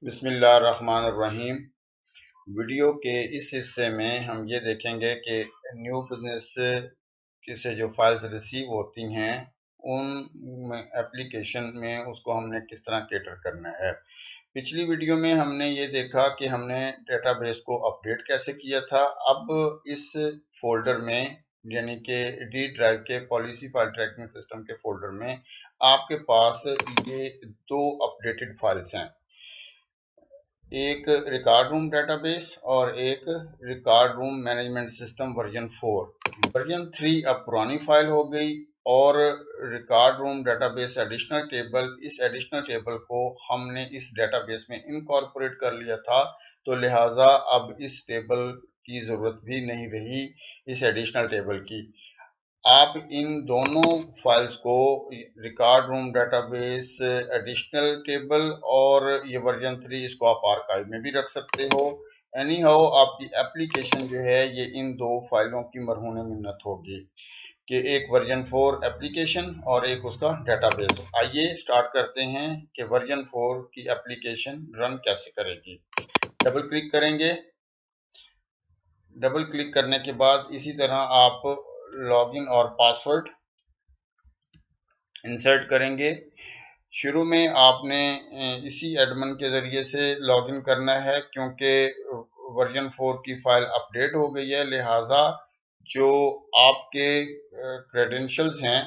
बिस्मिल्लाहिर्रहमानिर्रहीम। वीडियो के इस हिस्से में हम ये देखेंगे कि न्यू बिजनेस से जो फाइल्स रिसीव होती हैं उन एप्लीकेशन में उसको हमने किस तरह कैटर करना है। पिछली वीडियो में हमने ये देखा कि हमने डेटाबेस को अपडेट कैसे किया था। अब इस फोल्डर में यानी कि डी ड्राइव के पॉलिसी फाइल ट्रैकिंग सिस्टम के फोल्डर में आपके पास ये दो अपडेटेड फाइल्स हैं, एक रिकॉर्ड रूम डेटाबेस और एक record room management system version 4। Version 3 अब पुरानी फाइल हो गई और record room database additional table, इस एडिशनल टेबल को हमने इस डेटाबेस में इनकॉर्पोरेट कर लिया था, तो लिहाजा अब इस टेबल की ज़रूरत भी नहीं रही, इस एडिशनल टेबल की। आप इन दोनों फाइल्स को record room database additional table और ये वर्जन 3 इसको आप आर्काइव में भी रख सकते हो। एनी हाउ आपकी एप्लीकेशन जो है ये इन दो फाइलों की मरहून मिन्नत होगी कि एक वर्जन 4 एप्लीकेशन और एक उसका डेटाबेस। आइए स्टार्ट करते हैं कि वर्जन 4 की एप्लीकेशन रन कैसे करेगी। डबल क्लिक करेंगे। डबल क्लिक करने के बाद इसी तरह आप लॉगिन और पासवर्ड इंसर्ट करेंगे। शुरू में आपने इसी एडमिन के ज़रिए से लॉगिन करना है क्योंकि वर्जन 4 की फाइल अपडेट हो गई है, लिहाजा जो आपके क्रेडेंशियल्स हैं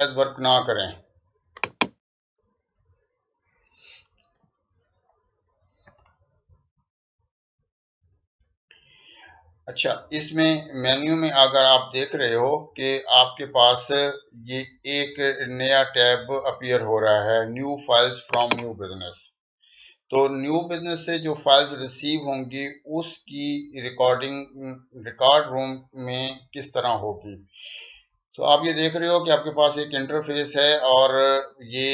वर्क ना करें। अच्छा, इसमें मेन्यू में अगर आप देख रहे हो कि आपके पास ये एक नया टैब अपीयर हो रहा है, new files from new business. तो न्यू बिजनेस से जो फाइल्स रिसीव होंगी उसकी रिकॉर्डिंग रिकॉर्ड रूम में किस तरह होगी। तो आप ये देख रहे हो कि आपके पास एक इंटरफेस है और ये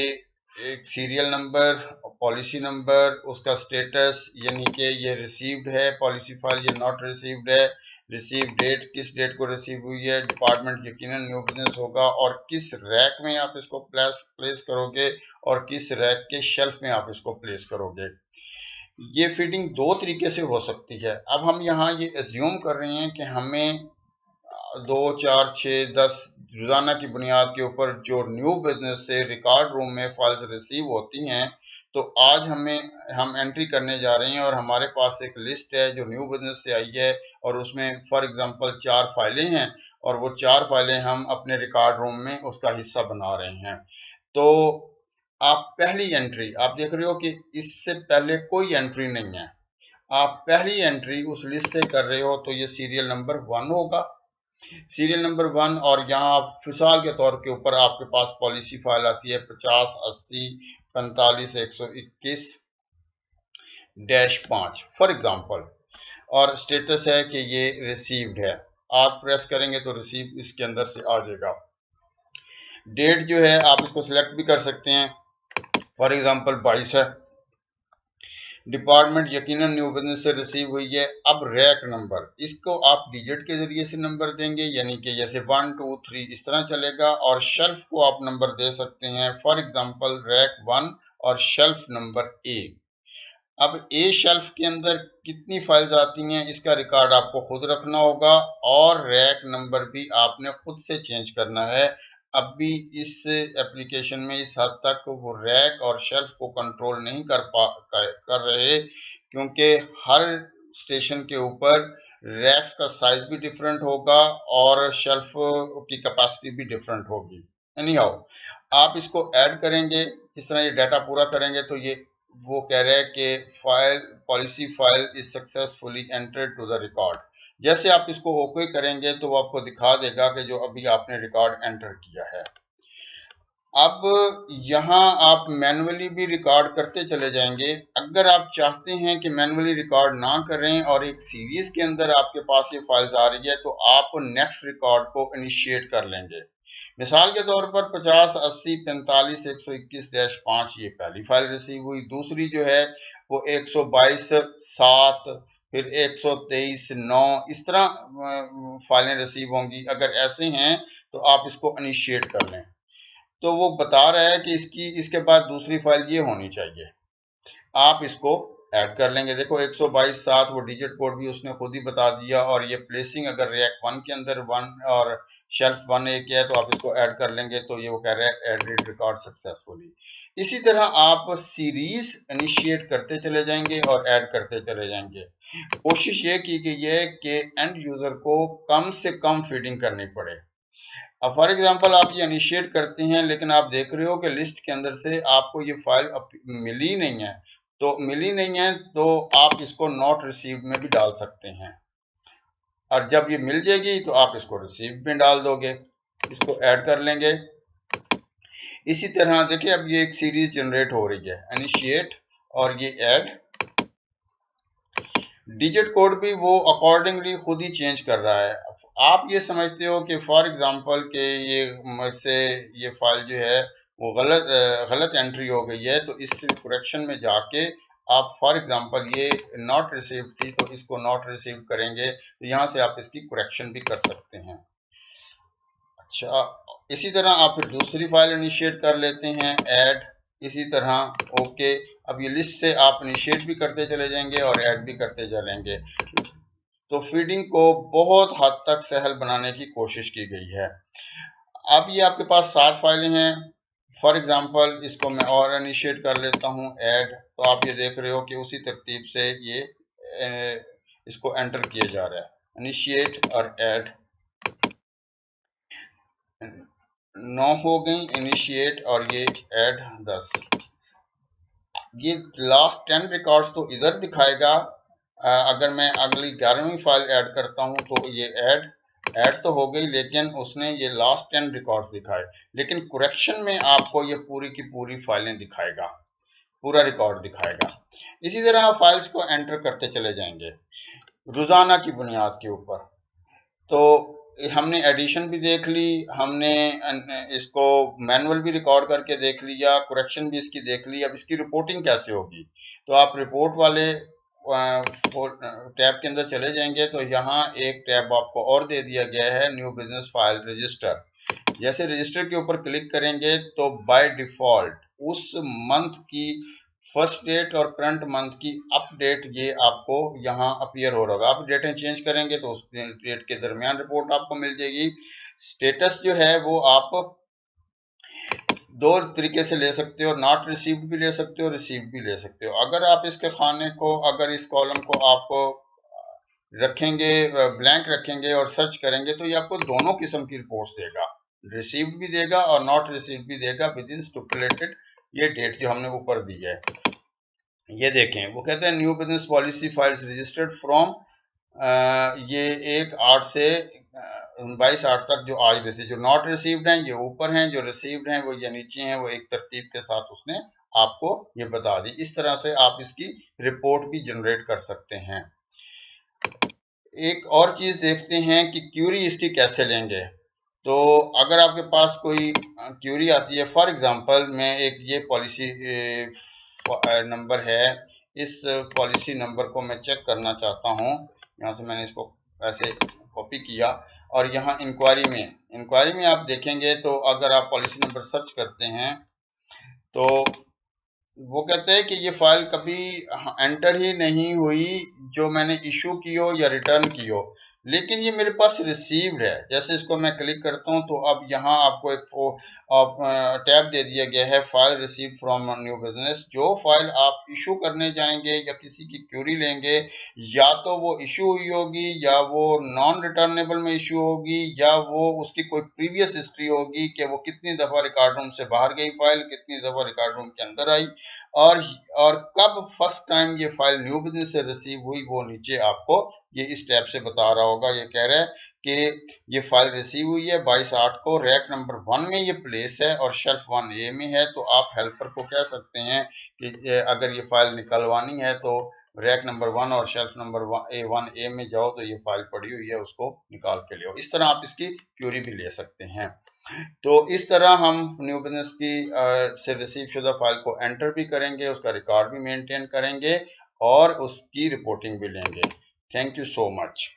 एक सीरियल नंबर, पॉलिसी नंबर, उसका स्टेटस यानी कि ये रिसीव्ड है पॉलिसी फाइल, ये नॉट रिसीव्ड है, रिसीव डेट, किस डेट को रिसीव हुई है, डिपार्टमेंट यकीनन न्यू बिजनेस होगा और किस रैक में आप इसको प्लेस करोगे और किस रैक के शेल्फ में आप इसको प्लेस करोगे। ये फीडिंग दो तरीके से हो सकती है। अब हम यहाँ ये एज्यूम कर रहे हैं कि हमें 2, 4, 6, 10 रोजाना की बुनियाद के ऊपर जो न्यू बिजनेस से रिकॉर्ड रूम में फाइल्स रिसीव होती हैं, तो आज हम एंट्री करने जा रहे हैं और हमारे पास एक लिस्ट है जो न्यू बिजनेस से आई है और उसमें फॉर एग्जांपल 4 फाइलें हैं और वो 4 फाइलें हम अपने रिकॉर्ड रूम में उसका हिस्सा बना रहे हैं। तो आप पहली एंट्री आप देख रहे हो कि इससे पहले कोई एंट्री नहीं है, आप पहली एंट्री उस लिस्ट से कर रहे हो, तो ये सीरियल नंबर 1 होगा, सीरियल नंबर 1। और यहाँ आप फिसाल के तौर के ऊपर आपके पास पॉलिसी फाइल आती है 50 80 45 121 5 फॉर एग्जांपल, और स्टेटस है कि ये रिसीव्ड है। आप प्रेस करेंगे तो रिसीव इसके अंदर से आ जाएगा। डेट जो है आप इसको सिलेक्ट भी कर सकते हैं, फॉर एग्जांपल 22 है। डिपार्टमेंट यकीनन न्यू बिजनेस से रिसीव हुई है। अब रैक नंबर, इसको आप डिजिट के जरिए से नंबर देंगे यानी कि जैसे 1 2 3 इस तरह चलेगा, और शेल्फ को आप नंबर दे सकते हैं, फॉर एग्जांपल रैक 1 और शेल्फ नंबर ए। अब ए शेल्फ के अंदर कितनी फाइल्स आती हैं इसका रिकॉर्ड आपको खुद रखना होगा और रैक नंबर भी आपने खुद से चेंज करना है। अब भी इस एप्लीकेशन में इस हद तक वो रैक और शेल्फ को कंट्रोल नहीं कर रहे क्योंकि हर स्टेशन के ऊपर रैक्स का साइज भी डिफरेंट होगा और शेल्फ की कैपेसिटी भी डिफरेंट होगी। एनी हाउ आप इसको ऐड करेंगे, इस तरह ये डाटा पूरा करेंगे तो ये वो कह रहा है कि file policy file is successfully entered to the record. जैसे आप इसको ओके करेंगे तो वो आपको दिखा देगा कि जो अभी आपने रिकॉर्ड एंटर किया है। अब यहाँ आप मैनुअली भी रिकॉर्ड करते चले जाएंगे। अगर आप चाहते हैं कि मैनुअली रिकॉर्ड ना करें और एक सीरीज के अंदर आपके पास ये फाइल्स आ रही है तो आप नेक्स्ट रिकॉर्ड को इनिशिएट कर लेंगे। मिसाल के तौर पर 50 80 45 121-5 ये पहली फाइल रिसीव हुई, दूसरी जो है वो 122 7 फिर 123 9 इस तरह फाइलें रिसीव होंगी। अगर ऐसे हैं तो आप इसको इनिशिएट कर लें। तो वो बता रहा है कि इसके बाद दूसरी फाइल ये होनी चाहिए। आप इसको ऐड कर लेंगे। देखो 122.7 वो डिजिट कोड भी उसने खुद ही बता दिया, और ये प्लेसिंग अगर रैक 1 के अंदर 1 और शेल्फ 1A के है तो आप इसको ऐड कर लेंगे। तो ये वो कह रहा है एडिट रिकॉर्ड सक्सेसफुली। इसी तरह आप सीरीज इनिशिएट करते चले जाएंगे और ऐड करते चले जाएंगे। कोशिश ये की गई है कि एंड यूजर को कम से कम फीडिंग करनी पड़े। अब फॉर एग्जांपल आप ये इनिशिएट करते हैं, लेकिन आप देख रहे हो कि लिस्ट के अंदर से आपको ये फाइल मिली नहीं है, तो आप इसको नॉट रिसीव्ड में भी डाल सकते हैं, और जब ये मिल जाएगी तो आप इसको रिसीव्ड में डाल दोगे। इसको ऐड कर लेंगे। इसी तरह देखिए अब ये एक सीरीज जनरेट हो रही है, इनिशिएट और ये ऐड। डिजिट कोड भी वो अकॉर्डिंगली खुद ही चेंज कर रहा है। आप ये समझते हो कि फॉर एग्जांपल के ये मुझसे ये फाइल जो है वो गलत एंट्री हो गई है, तो इस करेक्शन में जाके आप फॉर एग्जांपल ये नॉट रिसीव्ड थी तो इसको नॉट रिसीव्ड करेंगे, तो यहाँ से आप इसकी करेक्शन भी कर सकते हैं। अच्छा, इसी तरह आप फिर दूसरी फाइल इनिशिएट कर लेते हैं, ऐड। इसी तरह ओके। अब ये लिस्ट से आप इनिशिएट भी करते चले जाएंगे और ऐड भी करते चलेंगे। तो फीडिंग को बहुत हद तक सहल बनाने की कोशिश की गई है। अब ये आपके पास 7 फाइलें हैं। फॉर एग्जांपल इसको मैं और इनिशिएट कर लेता हूं, ऐड। तो आप ये देख रहे हो कि उसी तरतीब से ये इसको एंटर किया जा रहा है, इनिशिएट और ऐड। 9 हो गई इनिशिएट और ये ऐड 10। ये लास्ट 10 रिकॉर्ड्स तो इधर दिखाएगा। अगर मैं अगली 11वीं फाइल ऐड करता हूं तो ये ऐड तो हो गई, लेकिन उसने ये लास्ट 10 रिकॉर्ड्स दिखाए। लेकिन करेक्शन में आपको ये पूरी की पूरी फाइलें दिखाएगा, पूरा रिकॉर्ड दिखाएगा। इसी तरह आप फाइल्स को एंटर करते चले जाएंगे रोजाना की बुनियाद के ऊपर। तो हमने एडिशन भी देख ली, हमने इसको मैनुअल भी रिकॉर्ड करके देख लिया, करेक्शन भी इसकी देख ली। अब इसकी रिपोर्टिंग कैसे होगी, तो आप रिपोर्ट वाले टैब के अंदर चले जाएंगे। तो यहाँ एक टैब आपको और दे दिया गया है, न्यू बिजनेस फाइल रजिस्टर। जैसे रजिस्टर के ऊपर क्लिक करेंगे तो बाय डिफॉल्ट उस मंथ की फर्स्ट डेट और करंट मंथ की अपडेट ये आपको यहाँ अपीयर हो रहा होगा। आप डेटें चेंज करेंगे तो उस डेट के दरमियान रिपोर्ट आपको मिल जाएगी। स्टेटस जो है वो आप दो तरीके से ले सकते हो, नॉट रिसीव्ड भी ले सकते हो, रिसीव्ड भी ले सकते हो। अगर आप इसके खाने को, अगर इस कॉलम को आप रखेंगे ब्लैंक रखेंगे और सर्च करेंगे तो ये आपको दोनों किस्म की रिपोर्ट्स देगा, रिसीव्ड भी देगा और नॉट रिसीव्ड भी देगा विद इन स्टिपुलेटेड ये डेट जो हमने ऊपर दी है। ये देखें, वो कहते हैं new business policy files registered from ये 1/8 से 22/8 तक जो आज रिसीव, जो नॉट रिसीव्ड हैं ये ऊपर हैं, जो रिसीव्ड हैं वो ये नीचे हैं। वो एक तरतीब के साथ उसने आपको ये बता दी। इस तरह से आप इसकी रिपोर्ट भी जनरेट कर सकते हैं। एक और चीज देखते हैं कि क्यूरी इसकी कैसे लेंगे। तो अगर आपके पास कोई क्यूरी आती है, फॉर एग्जांपल मैं एक ये पॉलिसी नंबर है, इस पॉलिसी नंबर को मैं चेक करना चाहता हूं। यहाँ से मैंने इसको ऐसे कॉपी किया और यहाँ इंक्वायरी में आप देखेंगे तो अगर आप पॉलिसी नंबर सर्च करते हैं तो वो कहते हैं कि ये फाइल कभी एंटर ही नहीं हुई जो मैंने इशू की हो या रिटर्न की हो, लेकिन ये मेरे पास रिसीव्ड है। जैसे इसको मैं क्लिक करता हूं तो अब यहाँ आपको एक टैब दे दिया गया है, file received from new business. जो फाइल आप इशू करने जाएंगे या किसी की क्यूरी लेंगे, या तो वो इशू हुई होगी, या वो नॉन रिटर्नेबल में इशू होगी, या वो उसकी कोई प्रीवियस हिस्ट्री होगी कि वो कितनी दफा रिकॉर्ड रूम से बाहर गई फाइल, कितनी दफा रिकॉर्ड रूम के अंदर आई, और कब फर्स्ट टाइम ये फाइल न्यू बिजनेस से रिसीव हुई, वो नीचे आपको ये इस टैब से बता रहा होगा। ये कह रहा है कि ये फाइल रिसीव हुई है 22/8 को, रैक नंबर 1 में ये प्लेस है और शेल्फ 1A में है। तो आप हेल्पर को कह सकते हैं कि अगर ये फाइल निकलवानी है तो रैक नंबर 1 और शेल्फ नंबर 1A में जाओ, तो ये फाइल पड़ी हुई है, उसको निकाल के ले आओ। इस तरह आप इसकी क्यूरी भी ले सकते हैं। तो इस तरह हम न्यू बिजनेस की से रिसीव शुदा फाइल को एंटर भी करेंगे, उसका रिकॉर्ड भी मेंटेन करेंगे और उसकी रिपोर्टिंग भी लेंगे। Thank you so much.